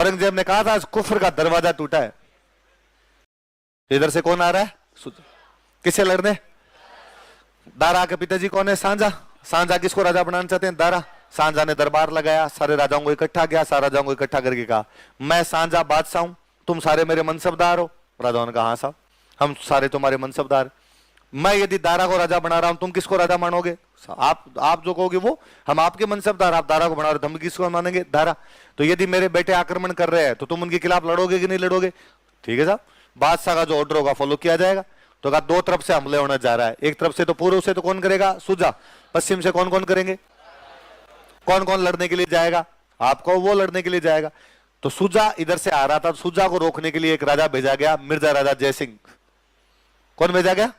औरंगजेब ने कहा था आज कुफ्र का दरवाजा टूटा है। इधर से कौन आ रहा है? किसे लड़ने? दारा के पिताजी कौन है? सांझा। सांझा किसको राजा बनाना चाहते हैं? दारा। सांझा ने दरबार लगाया, सारे राजाओं को इकट्ठा किया, सारे राजाओं को इकट्ठा करके कहा मैं सांझा बादशाह हूं, तुम सारे मेरे मनसबदार हो। राजाओं ने कहा हाँ साहब, हम सारे तुम्हारे मनसबदार। मैं यदि दारा को राजा बना रहा हूं, तुम किसको राजा मानोगे? आप जो कहोगे वो, हम आपके मनसबदार, आप दारा को बना रहे हो, हम किसको मानेंगे? दारा। तो यदि मेरे बेटे आक्रमण कर रहे हैं तो तुम उनके खिलाफ लड़ोगे कि नहीं लड़ोगे? ठीक है साहब, बादशाह का जो ऑर्डर होगा फॉलो किया जाएगा। तो कहा दो तरफ से हमले होने जा रहा है, एक तरफ से तो पूर्व से तो कौन करेगा? सुजा। पश्चिम से कौन कौन करेंगे? कौन कौन लड़ने के लिए जाएगा? आपको वो लड़ने के लिए जाएगा। तो सुजा इधर से आ रहा था, सुजा को रोकने के लिए एक राजा भेजा गया, मिर्जा राजा जयसिंह। कौन भेजा गया?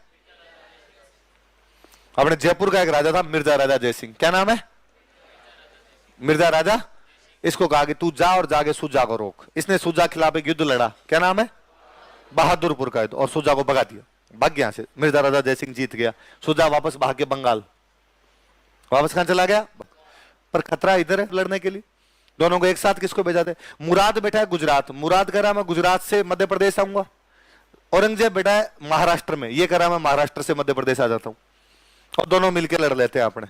अपने जयपुर का एक राजा था मिर्जा राजा जयसिंह। क्या नाम है? मिर्जा राजा। इसको कहा कि तू जा और जाके सुजा को रोक। इसने सुजा के खिलाफ एक युद्ध लड़ा। क्या नाम है? बहादुरपुर का युद्ध। और सुजा को भगा दिया, भाग गया से। मिर्जा राजा जयसिंह जीत गया। सुजा वापस भाग के बंगाल, वापस कहां चला गया? पर खतरा इधर है लड़ने के लिए। दोनों को एक साथ किसको भेजा थे? मुराद बैठा है गुजरात। मुराद कह रहा मैं गुजरात से मध्य प्रदेश आऊंगा। औरंगजेब बैठा है महाराष्ट्र में, ये कह रहा मैं महाराष्ट्र से मध्य प्रदेश आ जाता हूं। और दोनों मिलकर लड़ लेते हैं अपने।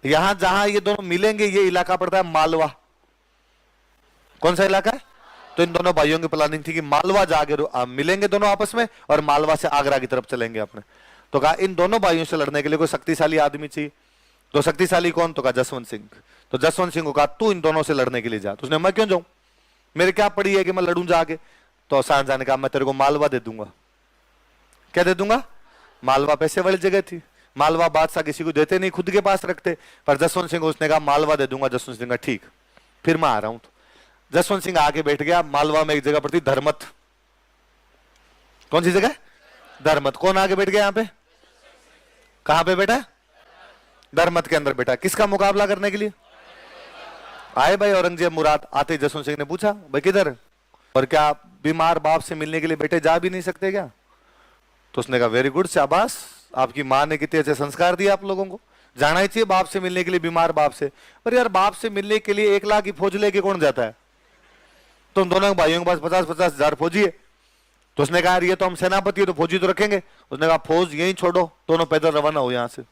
यहां जहां ये दोनों मिलेंगे ये इलाका पड़ता है मालवा। कौन सा इलाका है? तो इन दोनों भाइयों की प्लानिंग थी कि मालवा जाके मिलेंगे दोनों आपस में और मालवा से आगरा की तरफ चलेंगे अपने। तो कहा इन दोनों भाइयों से लड़ने के लिए कोई शक्तिशाली आदमी चाहिए। तो शक्तिशाली कौन? तो कहा जसवंत सिंह। तो जसवंत सिंह को कहा तू इन दोनों से लड़ने के लिए जा। तो उसने मैं क्यों जाऊं, मेरे क्या पड़ी है कि मैं लड़ूं जाके? तो सांझा ने कहा मैं तेरे को मालवा दे दूंगा। क्या दे दूंगा? मालवा पैसे वाली जगह थी, मालवा बादशाह किसी को देते नहीं, खुद के पास रखते। पर जसवंत सिंह उसने कहा मालवा दे दूंगा। जसवंत सिंह का ठीक, फिर मैं आ रहा हूं। तो जसवंत सिंह आके बैठ गया। मालवा में एक जगह पड़ती धर्मत। कौन सी जगह? धर्मत। कौन आगे बैठ गया यहाँ पे? कहां पे बैठा? धर्मत के अंदर बैठा। किसका मुकाबला करने के लिए आए भाई? औरंगजेब मुराद। आते जसवंत सिंह ने पूछा भाई किधर? और क्या बीमार बाप से मिलने के लिए बेटे जा भी नहीं सकते क्या? तो उसने कहा वेरी गुड, शाबाश, आपकी माँ ने कितने अच्छे संस्कार दिए आप लोगों को, जाना ही चाहिए बाप से मिलने के लिए, बीमार बाप से। पर यार बाप से मिलने के लिए 1 लाख की फौज लेके कौन जाता है? तुम दोनों भाइयों के पास 50-50 हजार फौजी है। तो उसने कहा ये तो हम सेनापति है तो फौजी तो रखेंगे। उसने कहा फौज यहीं छोड़ो, दोनों पैदल रवाना हो यहां से,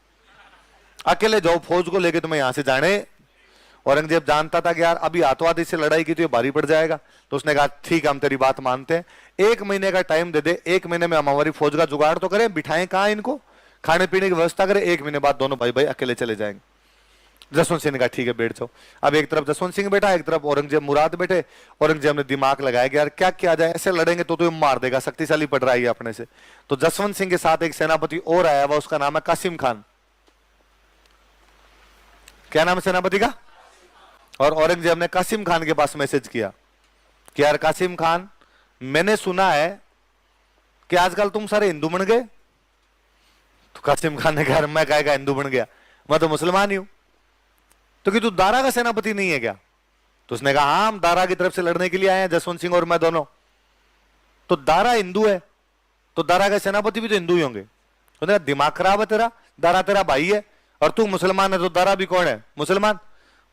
अकेले जाओ, फौज को लेके तुम्हें यहां से जाने। औरंगजेब जानता था कि यार अभी आतंकवादी से लड़ाई की तो ये भारी पड़ जाएगा। तो उसने कहा ठीक है हम तेरी बात मानते हैं, 1 महीने का टाइम दे दे, 1 महीने में हम हमारी फौज का जुगाड़ तो करें, बिठाएं कहां इनको, खाने पीने की व्यवस्था करें, 1 महीने बाद दोनों भाई भाई अकेले चले जाएंगे। जसवंत सिंह ने कहा ठीक है बैठ जाओ। अब एक तरफ जसवंत सिंह बैठा, एक तरफ औरंगजेब मुराद बैठे। औरंगजेब ने दिमाग लगाया कि यार क्या किया जाए, ऐसे लड़ेंगे तो मार देगा, शक्तिशाली पड़ रहा है अपने से। तो जसवंत सिंह के साथ एक सेनापति और आया हुआ, उसका नाम है कासिम खान। क्या नाम है सेनापति का? और औरंगजेब ने कासिम खान के पास मैसेज किया कि यार कासिम खान, मैंने सुना है कि आजकल तुम सारे हिंदू बन गए। तो कासिम खान ने कहा मैं कहेगा हिंदू बन गया, मैं तो मुसलमान ही हूं। तो कि तू दारा का सेनापति नहीं है क्या? तो उसने कहा हाँ हम दारा की तरफ से लड़ने के लिए आए हैं, जसवंत सिंह और मैं दोनों। तो दारा हिंदू है तो दारा के सेनापति भी तो हिंदू ही होंगे। तो दिमाग खराब है तेरा, दारा तेरा भाई है और तू मुसलमान है तो दारा भी कौन है? मुसलमान।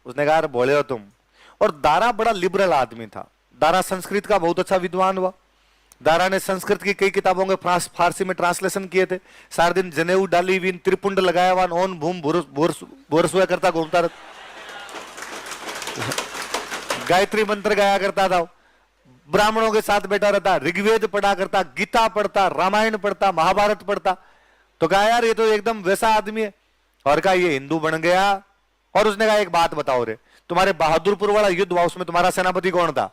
उसने कहा बोले हो तुम। और दारा बड़ा लिबरल आदमी था। दारा संस्कृत का बहुत अच्छा विद्वान हुआ। दारा ने संस्कृत की कई किताबों के फारसी में ट्रांसलेशन किए थे। सारे दिन जनेऊ डाली हुई, त्रिपुंड लगाया हुआ, ओन भूम भूरसुआ करता घूमता रहता, गायत्री मंत्र गाया करता था, ब्राह्मणों के साथ बैठा रहता, ऋग्वेद पढ़ा करता, गीता पढ़ता, रामायण पढ़ता, महाभारत पढ़ता। तो कहा यार ये तो एकदम वैसा आदमी है। और कहा ये हिंदू बन गया। और उसने कहा एक बात बताओ रे, तुम्हारे बहादुरपुर वाला युद्ध हुआ उसमें तुम्हारा सेनापति कौन था?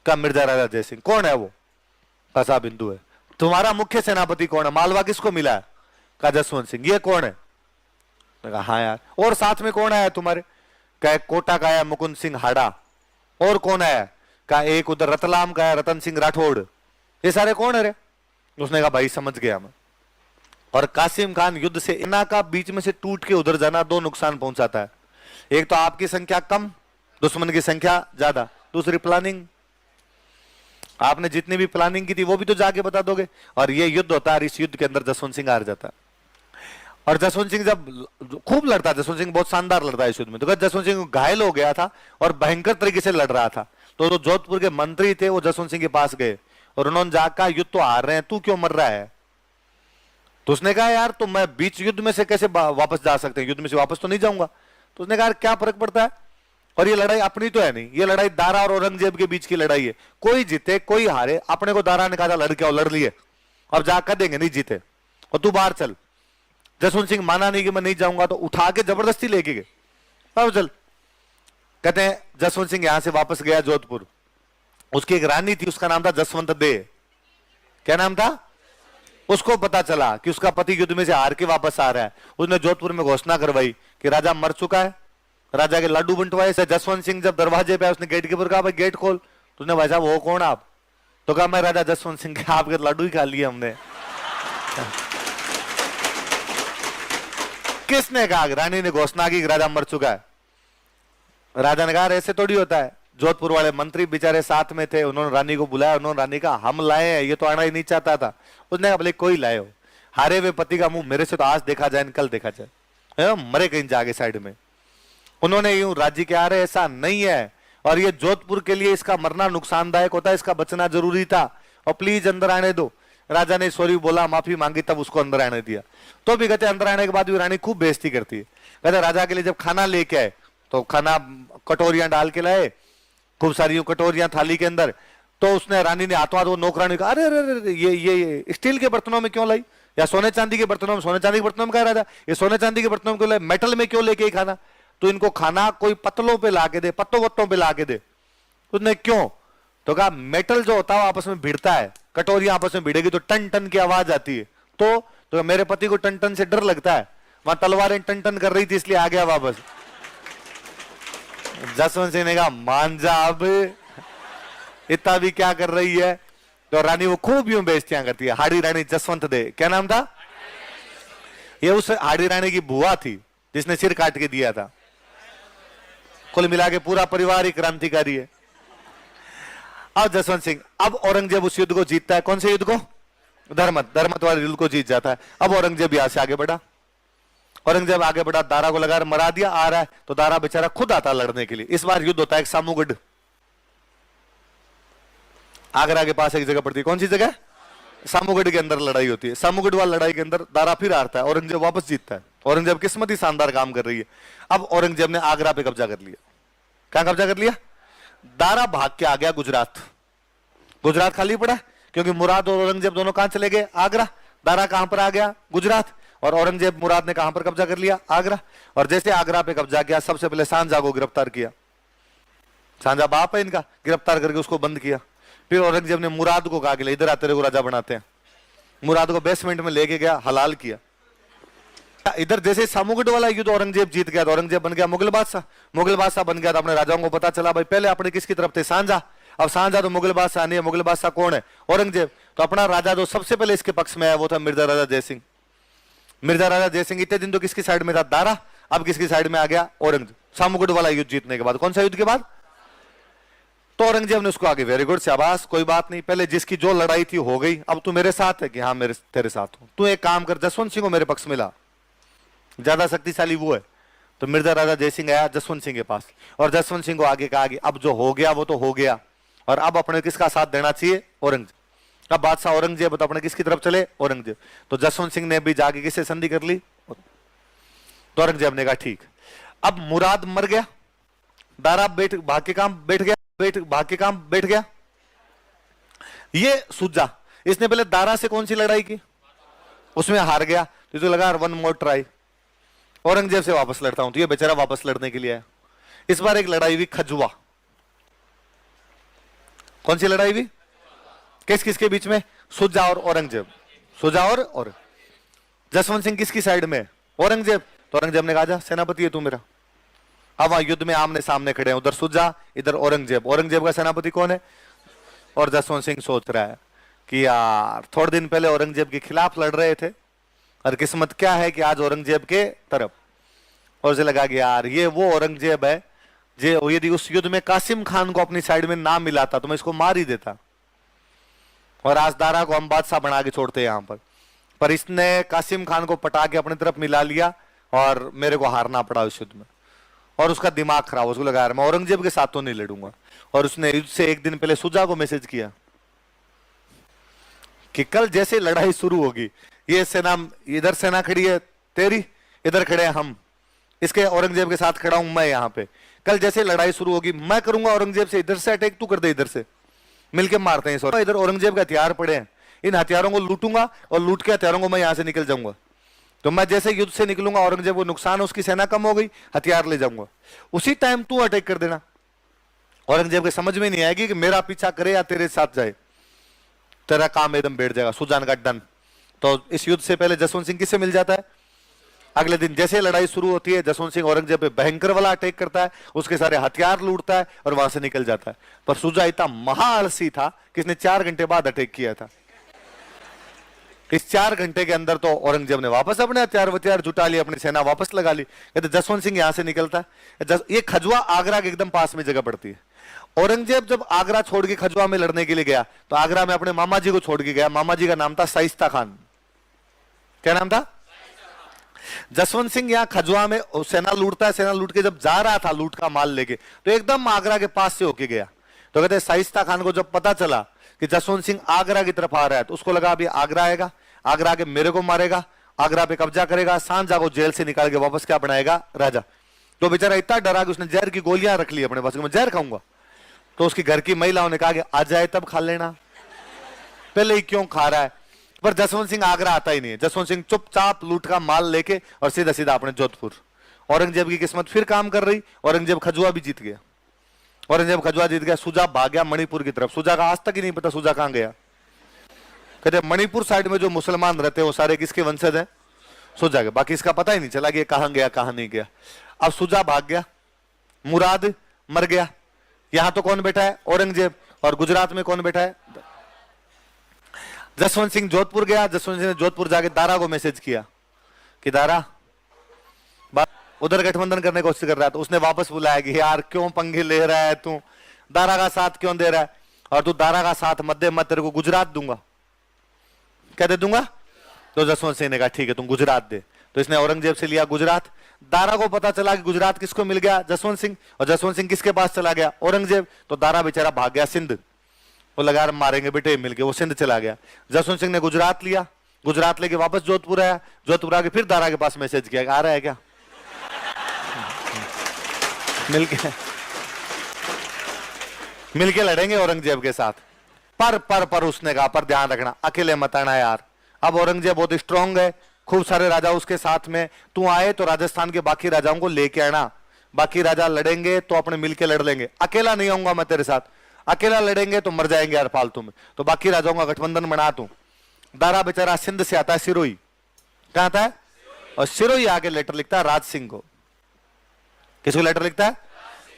कहा मिर्जा राजा जयसिंह। कौन है वो? कहा साहब हिंदू है। तुम्हारा मुख्य सेनापति कौन है? मालवा किसको मिला है? कहा जसवंत सिंह। ये कौन है? कहा हाँ यार। और साथ में कौन आया तुम्हारे? कहा कोटा का आया मुकुंद सिंह हाड़ा। और कौन आया? कहा एक उधर रतलाम का आया रतन सिंह राठौड़। ये सारे कौन है रे? उसने कहा भाई समझ गया मैं। और कासिम खान युद्ध से इना का बीच में से टूट के उधर जाना 2 नुकसान पहुंचाता है। एक तो आपकी संख्या कम, दुश्मन की संख्या ज्यादा। दूसरी प्लानिंग, आपने जितनी भी प्लानिंग की थी वो भी तो जाके बता दोगे। और ये युद्ध होता है, इस युद्ध के अंदर जसवंत सिंह हार जाता है। और जसवंत सिंह जब खूब लड़ता, जसवंत सिंह बहुत शानदार लड़ता है इस युद्ध में। तो जसवंत सिंह घायल हो गया था और भयंकर तरीके से लड़ रहा था। तो जो जोधपुर के मंत्री थे वो जसवंत सिंह के पास गए और उन्होंने जाकर कहा युद्ध तो हार रहे हैं, तू क्यों मर रहा है? तो उसने कहा यार तो मैं बीच युद्ध में से कैसे वापस जा सकते हैं, युद्ध में से वापस तो नहीं जाऊंगा। तो उसने कहा क्या फर्क पड़ता है, और ये लड़ाई अपनी तो है नहीं, ये लड़ाई दारा और औरंगजेब के बीच की लड़ाई है, कोई जीते कोई हारे, अपने को दारा ने कहा था लड़के और लड़ लिए, अब जाकर देंगे नहीं जीते, और तू बाहर चल। जसवंत सिंह माना नहीं कि मैं नहीं जाऊंगा, तो उठा के जबरदस्ती लेके गए, अब चल। कहते हैं जसवंत सिंह यहां से वापस गया जोधपुर, उसकी एक रानी थी, उसका नाम था जसवंत दे। क्या नाम था? उसको पता चला कि उसका पति युद्ध में से हार के वापस आ रहा है, उसने जोधपुर में घोषणा करवाई कि राजा मर चुका है, राजा के लड्डू बंटवाए से। जसवंत सिंह जब दरवाजे पे आया, उसने गेट कीपर कहा भाई गेट खोल, तो उसने भाई साहब वो कौन आप? तो कहा मैं राजा जसवंत सिंह, आपके लड्डू ही खा लिए हमने। किसने कहा? रानी ने घोषणा की कि राजा मर चुका है। राजा ने कहा ऐसे थोड़ी होता है। जोधपुर वाले मंत्री बेचारे साथ में थे, उन्होंने रानी को बुलाया, उन्होंने रानी कहा हम लाए हैं, ये तो आना ही नहीं चाहता था। उसने कहा भले कोई लाए हो, हारे हुए पति का मुंह मेरे से तो आज देखा जाए कल देखा जाए, मरे कहीं जाके साइड में। उन्होंने यूं राज्य के आ रहे, ऐसा नहीं है, और ये जोधपुर के लिए इसका मरना नुकसानदायक होता है, इसका बचना जरूरी था, और प्लीज अंदर आने दो। राजा ने सॉरी बोला, माफी मांगी, तब उसको अंदर आने दिया। तो भी कहते अंदर आने के बाद भी रानी खूब बेइज्जती करती है। कहते राजा के लिए जब खाना लेके आए तो खाना कटोरियां डाल के लाए, खूब सारी कटोरियां थाली के अंदर, तो उसने रानी ने हाथों हाथ वो नौकरानी कहा अरे अरे अरे ये स्टील के बर्तनों में क्यों लाई, या सोने चांदी के बर्तनों में? सोने चांदी के बर्तनों में कह रहा था, ये सोने चांदी के बर्तनों में क्यों लाई, मेटल में क्यों लेके खाना? तो इनको खाना कोई पत्तलों पे ला के दे, पत्तों वत्तों पे ला के दे। उसने क्यों? तो कहा मेटल जो होता है आपस में भिड़ता है, कटोरियां आपस में भिड़ेगी तो टन टन की आवाज आती है, तो मेरे पति को टन टन से डर लगता है, वहां तलवारें टन टन कर रही थी इसलिए आ गया वापस। जसवंत सिंह ने कहा मान जा, अब इतना भी क्या कर रही है? तो रानी वो खूब यूं बेइज्जतियां करती है। हाड़ी रानी जसवंत दे, क्या नाम था? ये उस हाड़ी रानी की बुआ थी जिसने सिर काट के दिया था। कुल मिला के पूरा परिवार ही क्रांतिकारी है। अब जसवंत सिंह, अब औरंगजेब उस युद्ध को जीतता है। कौन से युद्ध को? धर्मत वाले युद्ध को जीत जाता है। अब औरंगजेब यहां से आगे बढ़ा, औरंगजेब आगे बढ़ा, दारा को लगा मरा दिया, आ रहा है तो दारा बेचारा खुद आता लड़ने के लिए। इस बार युद्ध होता है सामूगढ़, आगरा के पास एक जगह पड़ती है। कौन सी जगह? सामूगढ़ के अंदर लड़ाई होती है। सामूगढ़ वाली लड़ाई के अंदर दारा फिर हारता है, औरंगजेब वापस जीतता है। औरंगजेब किस्मत ही शानदार काम कर रही है। अब औरंगजेब ने आगरा पे कब्जा कर लिया। कहां कब्जा कर लिया? दारा भाग के आ गया गुजरात। गुजरात खाली पड़ा क्योंकि मुराद और औरंगजेब दोनों कहां चले गए? आगरा। दारा कहां पर आ गया? गुजरात। और औरंगजेब मुराद ने कहां पर कब्जा कर लिया? आगरा। और जैसे आगरा पे कब्जा किया, सबसे पहले सांझा को गिरफ्तार किया। सांझा बाप है इनका, गिरफ्तार करके उसको बंद किया। फिर औरंगजेब ने मुराद को कहा कि इधर आ, तेरे को राजा बनाते हैं। मुराद को बेसमेंट में लेके गया, हलाल किया। इधर जैसे सामूगढ़ वाला युद्ध औरंगजेब जीत गया तो औरंगजेब बन गया मुगल बादशाह। मुगल बादशाह बन गया तो अपने राजाओं को पता चला भाई पहले अपने किसकी तरफ थे? सांझा। अब सांझा तो मुगल बादशाह नहीं है, मुगल बादशाह कौन है? औरंगजेब। तो अपना राजा जो सबसे पहले इसके पक्ष में है वो था मिर्जा राजा जयसिंह। मिर्जा राजा जयसिंह इतने दिन तो किसकी साइड में था? दारा। अब किसकी साइड में आ गया? औरंगजेब। सामूगढ़ वाला युद्ध जीतने के बाद। कौन सा युद्ध के बाद? तो औरंगजेब ने उसको आगे वेरी गुड शाबाश, कोई बात नहीं, पहले जिसकी जो लड़ाई थी हो गई, अब तू मेरे साथ है कि हाँ मेरे तेरे साथ हूं। तू एक काम कर, जसवंत सिंह को मेरे पक्ष में ला, ज्यादा शक्तिशाली वो है। तो मिर्जा राजा जयसिंह आया जसवंत सिंह के पास और जसवंत सिंह को आगे कहा कि अब जो हो गया वो तो हो गया, और अब अपने किसका साथ देना चाहिए? औरंगजेब। अब बादशाह औरंगजेब तो अपने किसकी तरफ चले? औरंगजेब। तो जसवंत सिंह ने भी जाके किससे संधि कर ली? तो औरंगजेब ने कहा ठीक। अब मुराद मर गया, दारा भाग के काम बैठ गया, ये सुजा। इसने पहले दारा से कौन सी लड़ाई की? उसमें हार गया, तो लगा वन मोर ट्राई, औरंगजेब से वापस लड़ता हूं। तो ये बेचारा वापस लड़ने के लिए आया। इस बार एक लड़ाई हुई खजुआ। कौन सी लड़ाई हुई? किस किसके बीच में? सुजा और औरंगजेब। सुजा और जसवंत सिंह किसकी साइड में? औरंगजेब। तो औरंगजेब ने कहा जा सेनापति है तू मेरा। अब वहां युद्ध में आमने सामने खड़े हैं, उधर सुजा इधर औरंगजेब। औरंगजेब का सेनापति कौन है? और जसवंत सिंह सोच रहा है कि यार थोड़े दिन पहले औरंगजेब के खिलाफ लड़ रहे थे और किस्मत क्या है कि आज औरंगजेब के तरफ। और उसे लगा कि यार ये वो औरंगजेब है जो यदि उस युद्ध में कासिम खान को अपनी साइड में ना मिलाता तो मैं इसको मार ही देता, और आज दारा को हम बादशाह बना के छोड़ते यहां पर इसने कासिम खान को पटा के अपनी तरफ मिला लिया और मेरे को हारना पड़ा उस युद्ध में। और उसका दिमाग खराब, उसको लगा यार मैं औरंगजेब के साथ तो नहीं लड़ूंगा। और उसने युद्ध से एक दिन पहले सुजा को मैसेज किया कि कल जैसे लड़ाई शुरू होगी, ये सेना, इधर सेना खड़ी है तेरी, इधर खड़े हैं हम, इसके औरंगजेब के साथ खड़ा हूं मैं यहाँ पे, कल जैसे लड़ाई शुरू होगी मैं करूंगा औरंगजेब से इधर से अटैक, तू कर दे इधर से, मिलके मारते हैं इस। इधर औरंगजेब के हथियार पड़े हैं, इन हथियारों को लूटूंगा और लूट के हथियारों को मैं यहां से निकल जाऊंगा। तो मैं जैसे युद्ध से निकलूंगा, औरंगजेब को नुकसान, उसकी सेना कम हो गई, हथियार ले जाऊंगा, उसी टाइम तू अटैक कर देना। औरंगजेब के समझ में नहीं आएगी कि मेरा पीछा करे या तेरे साथ जाए, तेरा काम एकदम बैठ जाएगा। सुजान का डन। तो इस युद्ध से पहले जसवंत सिंह किससे मिल जाता है? अगले दिन जैसे लड़ाई शुरू होती है, जसवंत सिंह औरंगजेब पे भयंकर वाला अटैक करता है, उसके सारे हथियार लूटता है और वहां से निकल जाता है। पर सुजा इतना महाआलसी था कि इसने 4 घंटे बाद अटैक किया था। इस 4 घंटे के अंदर तो औरंगजेब ने वापस अपने हथियार जुटा लिए, अपनी सेना वापस लगा ली। कहते जसवंत सिंह यहां से निकलता है। ये खजुआ आगरा के एकदम पास में जगह पड़ती है। औरंगजेब जब आगरा छोड़ के खजुआ में लड़ने के लिए गया तो आगरा में अपने मामा जी को छोड़ के गया। मामा जी का नाम था शाइस्ता खान। क्या नाम था? जसवंत सिंह यहाँ खजुआ में सेना लूटता है। सेना लूट के जब जा रहा था लूट का माल लेके, तो एकदम आगरा के पास से होके गया। तो कहते शाइस्ता खान को जब पता चला कि जसवंत सिंह आगरा की तरफ आ रहा है, तो उसको लगा अभी आगरा आएगा, आगरा के मेरे को मारेगा, आगरा पे कब्जा करेगा, सांझा को जेल से निकाल के वापस क्या बनाएगा? राजा। तो बेचारा इतना डरा कि उसने जहर की गोलियां रख ली अपने पास, मैं जहर खाऊंगा। तो उसकी घर की महिलाओं ने कहा कि आ जाए तब खा लेना, पहले ही क्यों खा रहा है। पर जसवंत सिंह आगरा आता ही नहीं है। जसवंत सिंह चुपचाप लूट का माल लेके और सीधा सीधा अपने जोधपुर। औरंगजेब की किस्मत फिर काम कर रही, औरंगजेब खजुआ भी जीत गया। औरंगजेब खजुआ जीत गया, सुजा भाग गया मणिपुर की तरफ। सुजा का आज तक ही नहीं पता सुजा कहां गया। कहते मणिपुर साइड में जो मुसलमान रहते हैं वो सारे किसके वंशज हैं? सुजा के। बाकी इसका पता ही नहीं चला कि कहां गया कहां नहीं गया। अब सुजा भाग गया, मुराद मर गया। यहां तो कौन बैठा है? औरंगजेब। और गुजरात में कौन बैठा है? जसवंत सिंह जोधपुर गया। जसवंत सिंह ने जोधपुर जाके दारा को मैसेज किया कि दारा, उधर गठबंधन करने की कोशिश कर रहा है। तो उसने वापस बुलाया कि यार क्यों पंगे ले रहा है तू, दारा का साथ क्यों दे रहा है, और तू दारा का साथ मत दे, मैं तेरे को गुजरात दूंगा। क्या दे दूंगा? तो जसवंत सिंह ने कहा ठीक है तुम गुजरात दे। तो इसने औरंगजेब से लिया गुजरात। दारा को पता चला कि गुजरात किसको मिल गया? जसवंत सिंह। और जसवंत सिंह किसके पास चला गया? औरंगजेब। तो दारा बेचारा भाग गया सिंध। वो लगा मारेंगे बेटे मिलके, वो सिंध चला गया। जसवंत सिंह ने गुजरात लिया। गुजरात लेके वापस जोधपुर आया। जोधपुर आके फिर दारा के पास मैसेज किया, आ रहा है क्या? मिलके लड़ेंगे औरंगजेब के साथ। पर उसने कहा पर ध्यान रखना अकेले मत आना यार। अब औरंगजेब बहुत स्ट्रांग है, खूब सारे राजा उसके साथ में। तू आए तो राजस्थान के बाकी राजाओं को लेके आना। बाकी राजा लड़ेंगे तो अपने मिलके लड़ लेंगे, अकेला नहीं आऊंगा मैं तेरे साथ। अकेला लड़ेंगे तो मर जाएंगे यार फालतू में। तो बाकी राजाओं का गठबंधन बना तू। दारा बेचारा सिंध से आता है, सिरोही। कहां आता है? और सिरोही आके लेटर लिखता है राज सिंह को। किसको लेटर लिखता है?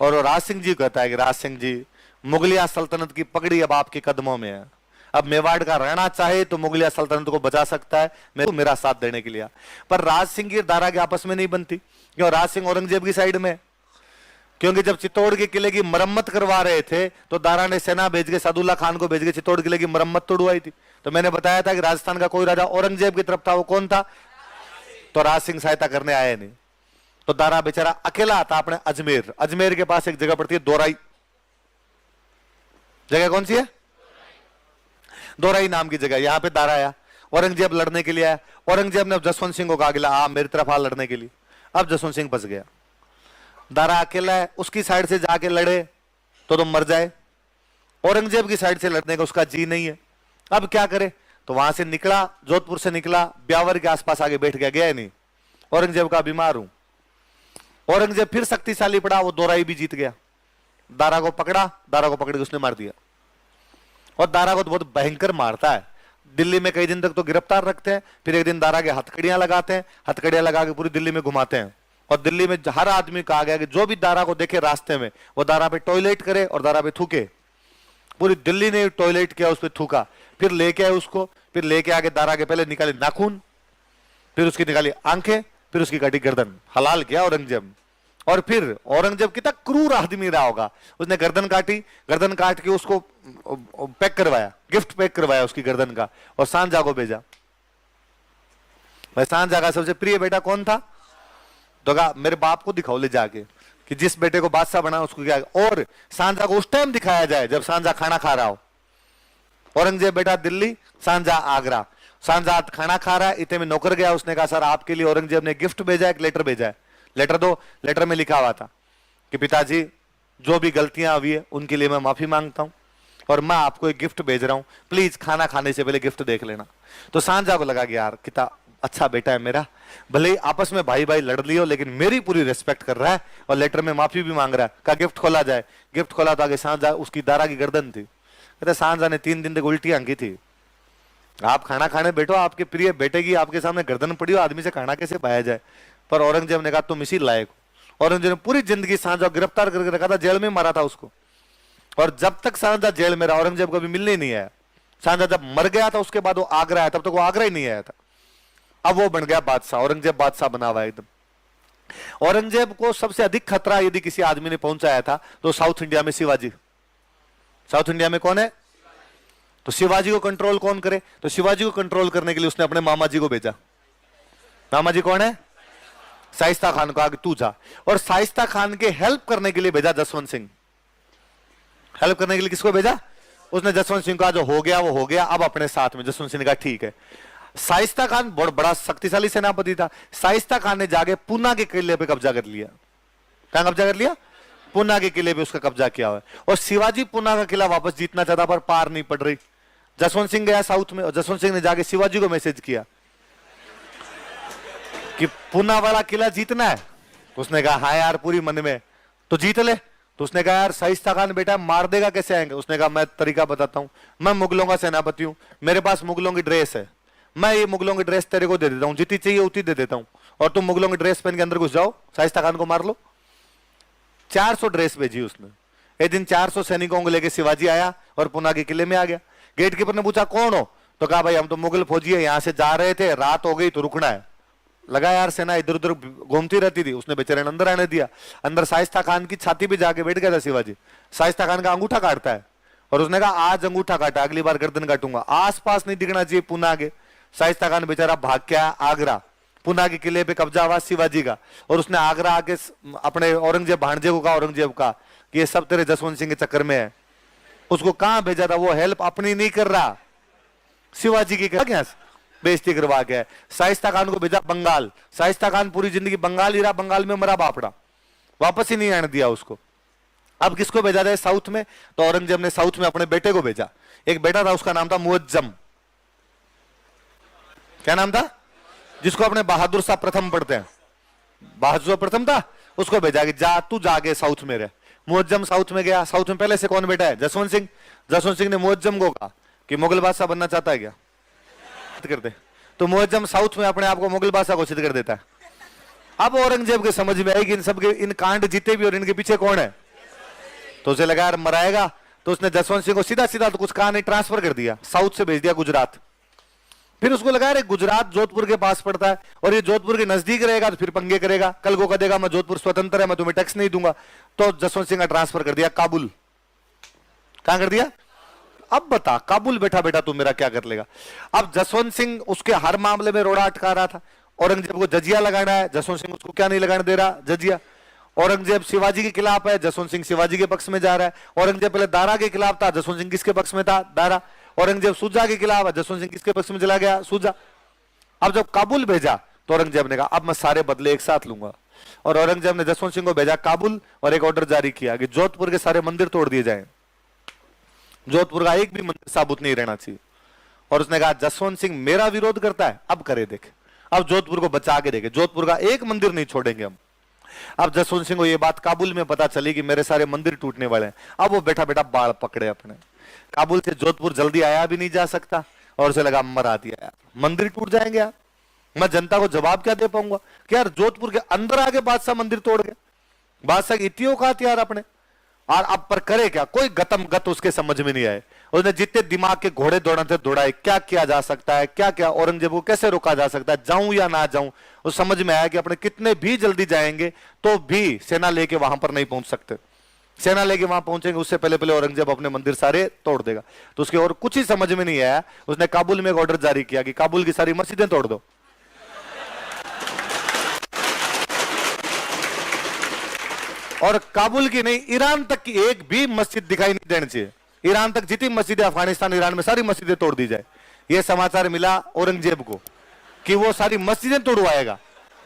और वो राज सिंह जी कहता है कि राज सिंह जी, मुगलिया सल्तनत की पगड़ी अब आपके कदमों में है। अब मेवाड़ का राणा चाहे तो मुगलिया सल्तनत को बचा सकता है, मैं मेरा साथ देने के लिए। पर राज सिंह की दारा के आपस में नहीं बनती, क्यों? राज सिंह औरंगजेब की साइड में। क्योंकि जब चित्तौड़ के किले की मरम्मत करवा रहे थे तो दारा ने सेना भेज के सादुल्ला खान को भेज के चित्तौड़ किले की मरम्मत तोड़वाई थी। तो मैंने बताया था कि राजस्थान का कोई राजा औरंगजेब की तरफ था, वो कौन था? तो राज सिंह सहायता करने आए नहीं। तो दारा बेचारा अकेला आता अपने अजमेर। अजमेर के पास एक जगह पड़ती है दोराई। जगह कौन सी है? दोराई नाम की जगह। यहां पे दारा आया, औरंगजेब लड़ने के लिए आया। औरंगजेब ने जसवंत सिंह को कहा कि आ मेरी तरफ आ लड़ने के लिए। अब जसवंत सिंह फंस गया। दारा अकेला है, उसकी साइड से जाके लड़े तो मर जाए। औरंगजेब की साइड से लड़ने का उसका जी नहीं है। अब क्या करे? तो वहां से निकला, जोधपुर से निकला, ब्यावर के आसपास आगे बैठ गया, गया नहीं। औरंगजेब का बीमार हूं। औरंगजेब फिर शक्तिशाली पड़ा, वो दोराई भी जीत गया। दारा को पकड़ा, दारा को पकड़ के उसने मार दिया। और दारा को तो बहुत भयंकर मारता है। दिल्ली में कई दिन तक तो गिरफ्तार रखते हैं, फिर एक दिन दारा के हथकड़ियां लगाते हैं, हथकड़ियां लगा के पूरी दिल्ली में घुमाते हैं। और दिल्ली में हर आदमी कहा गया कि जो भी दारा को देखे रास्ते में वो दारा पे टॉयलेट करे और दारा पे थूके। पूरी दिल्ली ने टॉयलेट किया, उस पर थूका। फिर लेके आए उसको, फिर लेके आके दारा के पहले निकाले नाखून, फिर उसकी निकाली आंखें, फिर उसकी काटी गर्दन। हलाल किया औरंगजेब। और फिर औरंगजेब कितना क्रूर आदमी रहा होगा, उसने गर्दन काटी, गर्दन काट के उसको पैक करवाया, गिफ्ट पैक करवाया उसकी गर्दन का, और सांझा को भेजा। भाई सांझा का सबसे प्रिय बेटा कौन था? तो कहा मेरे बाप को दिखाओ ले जाके कि जिस बेटे को बादशाह बना उसको क्या, और सांझा को उस टाइम दिखाया जाए जब सांझा खाना खा रहा हो। औरंगजेब बेटा दिल्ली, सांझा आगरा। सांझा खाना खा रहा है, इतने में नौकर गया, उसने कहा सर आपके लिए औरंगजेब ने गिफ्ट भेजा, एक लेटर भेजा है। लेटर दो। लेटर में लिखा हुआ था कि पिताजी जो भी गलतियां हुई है उनके लिए मैं माफी मांगता हूं, और मैं आपको एक गिफ्ट भेज रहा हूं, प्लीज खाना खाने से पहले गिफ्ट देख लेना। तो सांझा को लगा कि यार कितना अच्छा बेटा है मेरा, भले ही आपस में भाई भाई लड़ लियो लेकिन मेरी पूरी रिस्पेक्ट कर रहा है और लेटर में माफी भी मांग रहा है। का गिफ्ट खोला जाए। गिफ्ट खोला तो आगे सांझा, उसकी दारा की गर्दन थी। कहते सांझा ने 3 दिन तक उल्टियां की थी। आप खाना खाने बैठो, आपके प्रिय बेटे की आपके सामने गर्दन पड़ी हो, आदमी से खाना कैसे पाया जाए। पर औरंगजेब ने कहा तुम इसी लायक हो। औरंगजेब ने पूरी जिंदगी सांझा गिरफ्तार करके रखा था, जेल में मारा था उसको, और जब तक सांझा जेल में रहा औरंगजेब कभी मिलने ही नहीं आया। सांझा जब मर गया था उसके बाद वो आगरा आया, तब तक वो आगरा ही नहीं आया था। अब वो बन गया बादशाह, औरंगजेब बादशाह बना हुआ एकदम। औरंगजेब को सबसे अधिक खतरा यदि किसी आदमी ने पहुंचाया था तो साउथ इंडिया में शिवाजी। साउथ इंडिया में कौन है? तो शिवाजी को कंट्रोल कौन करे? तो शिवाजी को कंट्रोल करने के लिए उसने अपने मामा जी को भेजा। मामा जी कौन है? शाइस्ता खान को, आगे तू जा। और शाइस्ता खान के हेल्प करने के लिए भेजा जसवंत सिंह। हेल्प करने के लिए किसको भेजा? उसने जसवंत सिंह का जो हो गया वो हो गया, अब अपने साथ में। जसवंत सिंह ने कहा ठीक है। शाइस्ता खान बहुत बड़ा शक्तिशाली सेनापति था। शाइस्ता खान ने जाके पूना के किले पे कब्जा कर लिया। कहां कब्जा कर लिया? पूना के किले पे उसका कब्जा किया हुआ है। और शिवाजी पूना का किला वापस जीतना चाहता पर पार नहीं पड़ रही। जसवंत सिंह गया साउथ में और जसवंत सिंह ने जाके शिवाजी को मैसेज किया कि पूना वाला किला जीतना है। उसने कहा हाँ यार पूरी मन में, तो जीत ले। तो उसने कहा यार शाइस्ता खान बेटा मार देगा कैसे आएंगे? उसने कहा मैं तरीका बताता हूं, मैं मुगलों का सेनापति हूं, मेरे पास मुगलों की ड्रेस है, मैं ये मुगलों की ड्रेस तेरे को दे देता हूं, जितनी चाहिए उतनी दे देता हूं, और तुम मुगलों की ड्रेस पहन के अंदर घुस जाओ, शाइस्ता खान को मार लो। 400 ड्रेस भेजी उसने। एक दिन 400 सैनिकों को लेकर शिवाजी आया और पूना के किले में आ गया। गेट कीपर ने पूछा कौन हो? तो कहा भाई हम तो मुगल फौजी है, यहां से जा रहे थे, रात हो गई तो रुकना है। लगा यार सेना इधर उधर घूमती रहती थी, उसने बेचारे ने अंदर आने दिया। अंदर शाइस्ता खान की छाती पे जाके बैठ गया था शिवाजी। शाइस्ता खान का अंगूठा काटता है और उसने कहा आज अंगूठा काटा, अगली बार गर्दन काटूंगा। आसपास नहीं दिखना चाहिए पूना के। शाइस्ता खान बेचारा भाग के आया आगरा। पूना के किले पे कब्जा हुआ शिवाजी का, और उसने आगरा आके अपने औरंगजेब भांजे को कहा, औरंगजेब का कि ये सब तेरे जसवंत सिंह के चक्कर में है। उसको कहां भेजा था? वो हेल्प अपनी नहीं कर रहा, शिवाजी की कर गया, बेइज्जती करवा के। शाइस्ता खान को भेजा बंगाल। शाइस्ता खान पूरी जिंदगी बंगाल ही रहा, बंगाल में मरा बापड़ा, वापस ही नहीं आने दिया उसको। अब किसको भेजा जाए साउथ में? तो औरंगजेब ने साउथ में अपने बेटे को भेजा। एक बेटा था उसका नाम था मुअज्जम। क्या नाम था? जिसको अपने बहादुर शाह प्रथम पढ़ते हैं, बहादुर प्रथम था, उसको भेजा कि जा तू जाके साउथ में रह। मुअज्जम साउथ में गया। साउथ में पहले से कौन बेटा है? जसवंत सिंह। जसवंत सिंह ने मुअज्जम को कहा कि मुगल बादशाह बनना चाहता है क्या? कर दे। तो मुअज्जम साउथ में अपने आप को मुगल बादशाह घोषित कर देता है। अब औरंगजेब के समझ में आई कि इन सब के इन कांड जीते भी और इनके पीछे कौन है। तो उसे लगा यार मराएगा, तो उसने जसवंत सिंह को सीधा सीधा तो कुछ कहा नहीं, ट्रांसफर कर दिया, साउथ से भेज दिया गुजरात। फिर उसको लगा यार गुजरात जोधपुर के पास पड़ता है और ये जोधपुर के नजदीक रहेगा तो फिर पंगे करेगा, कल को कहेगा मैं जोधपुर स्वतंत्र है, मैं तुम्हें टैक्स नहीं दूंगा। तो जसवंत सिंह का ट्रांसफर कर दिया काबुल। कहां कर दिया? अब बता, काबुल बैठा बैठा तू मेरा क्या कर लेगा। अब जसवंत सिंह उसके हर मामले में रोड़ा अटका रहा था। औरंगजेब को जजिया लगाना है, जसवंत सिंह उसको क्या नहीं लगाने दे रहा? जजिया। औरंगजेब शिवाजी के खिलाफ है, जसवंत सिंह शिवाजी के पक्ष में जा रहा है। औरंगजेब पहले दारा के खिलाफ था, जसवंत सिंह किसके पक्ष में था? दारा। औरंगजेब सूजा के खिलाफ है, जसवंत सिंह किसके पक्ष में चला गया? सूजा। अब जब काबुल भेजा तो औरंगजेब ने कहा अब मैं सारे बदले एक साथ लूंगा, और औरंगजेब ने जसवंत सिंह को भेजा काबुल और एक ऑर्डर जारी किया कि जोधपुर के सारे मंदिर तोड़ दिए जाएं, जोधपुर का एक भी मंदिर साबुत नहीं रहना चाहिए। और उसने कहा जसवंत सिंह मेरा विरोध करता है, अब करे देखे, अब जोधपुर को बचा के देखे, जोधपुर का एक मंदिर नहीं छोड़ेंगे हम। अब जसवंत सिंह को यह बात काबुल में पता चली कि मेरे सारे मंदिर टूटने वाले हैं। अब वो बैठा बैठा बाल पकड़े अपने। काबुल से जोधपुर जल्दी आया भी नहीं जा सकता, और उसे लगा मरा दिया यार, मंदिर टूट जाएंगे यार, मैं जनता को जवाब क्या दे पाऊंगा कि यार जोधपुर के अंदर आके बादशाह मंदिर तोड़ गए। बादशाह की इतनी औकात यार अपने, और अब पर करे क्या? कोई गतम गत उसके समझ में नहीं आए। उसने जितने दिमाग के घोड़े दौड़ाते दौड़ाए, क्या किया जा सकता है, क्या क्या औरंगजेब को कैसे रोका जा सकता है, जाऊं या ना जाऊं। उस समझ में आया कि अपने कितने भी जल्दी जाएंगे तो भी सेना लेके वहां पर नहीं पहुंच सकते। सेना लेके वहां पहुंचेंगे उससे पहले पहले औरंगजेब अपने मंदिर सारे तोड़ देगा। तो उसके और कुछ ही समझ में नहीं आया, उसने काबुल में एक ऑर्डर जारी किया कि काबुल की सारी मस्जिदें तोड़ दो। और काबुल की नहीं, ईरान तक की एक भी मस्जिद दिखाई नहीं देनी चाहिए। ईरान तक जितनी मस्जिदें अफगानिस्तान ईरान में सारी मस्जिदें तोड़ दी जाए। यह समाचार मिला औरंगजेब को कि वो सारी मस्जिदें तोड़वाएगा।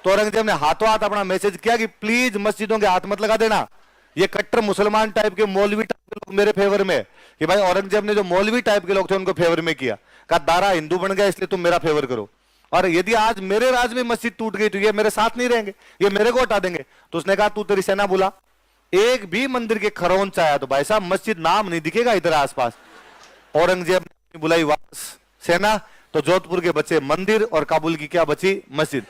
तो औरंगजेब ने हाथों हाथ अपना मैसेज किया कि प्लीज मस्जिदों के हाथ मत लगा देना। ये कट्टर मुसलमान टाइप के मौलवी टाइप के लोग मेरे फेवर में, कि भाई औरंगजेब ने जो मौलवी टाइप के लोग थे उनको फेवर में किया, कहा दारा हिंदू बन गया इसलिए तुम मेरा फेवर करो, और यदि आज मेरे राज में मस्जिद टूट गई तो ये मेरे साथ नहीं रहेंगे, ये मेरे को हटा देंगे। तो उसने कहा तू तेरी सेना बुला। एक भी मंदिर के खरौंच आया तो भाई साहब मस्जिद नाम नहीं दिखेगा इधर आसपास। औरंगजेब ने बुलाई वापस सेना, तो जोधपुर के बचे मंदिर और काबुल की क्या बची? मस्जिद।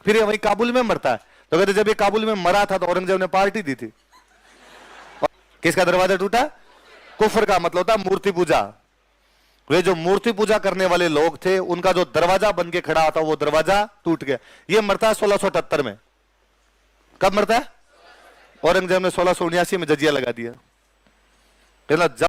फिर ये वही काबुल में मरता है। तो कहते जब ये काबुल में मरा था तो औरंगजेब ने पार्टी दी थी। किसका दरवाजा टूटा? कुफर का, मतलब होता मूर्ति पूजा। वे जो मूर्ति पूजा करने वाले लोग थे उनका जो दरवाजा बन के खड़ा था वो दरवाजा टूट गया। ये मरता है 1678 में। कब मरता है? औरंगजेब ने 1679 में जजिया लगा दिया।